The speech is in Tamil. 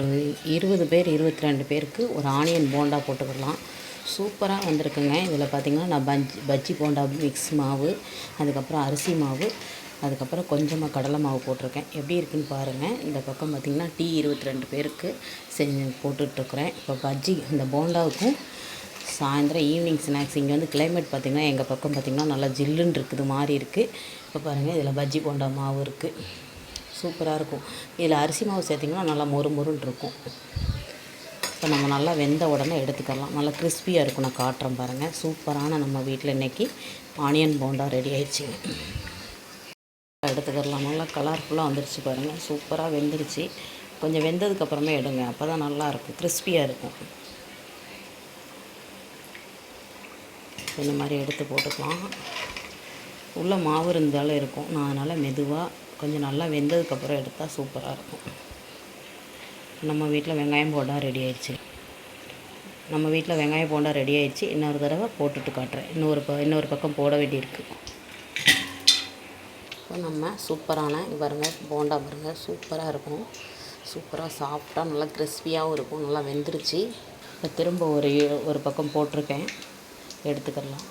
20 பேர் 22 பேருக்கு ஒரு ஆனியன் போண்டா போட்டுக்கலாம். சூப்பராக வந்திருக்குங்க. இதில் பார்த்திங்கன்னா நான் பஜ்ஜி போண்டா மிக்ஸ் மாவு, அதுக்கப்புறம் அரிசி மாவு, அதுக்கப்புறம் கொஞ்சமாக கடலை மாவு போட்டிருக்கேன். எப்படி இருக்குதுன்னு பாருங்கள். இந்த பக்கம் பார்த்திங்கன்னா 22 பேருக்கு போட்டுட்ருக்குறேன். இப்போ பஜ்ஜி இந்த போண்டாவுக்கும் சாயந்தரம் ஈவினிங் ஸ்நாக்ஸ். இங்கே வந்து கிளைமேட் பார்த்திங்கன்னா எங்கள் பக்கம் பார்த்திங்கன்னா நல்லா ஜில்லுன்னு இருக்குது மாதிரி இருக்குது. இப்போ பாருங்கள், இதில் பஜ்ஜி போண்டா மாவு இருக்குது. சூப்பராக இருக்கும். இதில் அரிசி மாவு சேர்த்திங்கன்னா நல்லா மொறுன்னு இருக்கும். இப்போ நம்ம நல்லா வெந்த உடனே எடுத்துக்கலாம். நல்லா கிறிஸ்பியாக இருக்கும். நான் காட்டுறேன் பாருங்கள். சூப்பரான நம்ம வீட்டில் இன்றைக்கி ஆனியன் போண்டா ரெடி ஆயிடுச்சுங்க. எடுத்துக்கலாம். நல்லா கலர்ஃபுல்லாக வந்துருச்சு பாருங்கள். சூப்பராக வெந்துருச்சு. கொஞ்சம் வெந்ததுக்கப்புறமே எடுங்க, அப்போ தான் நல்லாயிருக்கும், கிறிஸ்பியாக இருக்கும். இந்த மாதிரி எடுத்து போட்டுக்கலாம். உள்ளே மாவு இருந்தாலும் இருக்கும். நான் அதனால் மெதுவாக கொஞ்சம் நல்லா வெந்ததுக்கப்புறம் எடுத்தால் சூப்பராக இருக்கும். நம்ம வீட்டில் வெங்காயம் போண்டா ரெடி ஆயிடுச்சு. இன்னொரு தடவை போட்டுட்டு காட்டுறேன். இன்னொரு பக்கம் போட வேண்டியிருக்கு. இப்போ நம்ம சூப்பரான பாருங்கள் போண்டா பாருங்கள், சூப்பராக இருக்கும். சூப்பராக சாஃப்டாக நல்லா கிறிஸ்பியாகவும் இருக்கும். நல்லா வெந்துருச்சு. இப்போ திரும்ப ஒரு பக்கம் போட்டிருக்கேன். எடுத்துக்கலாம்.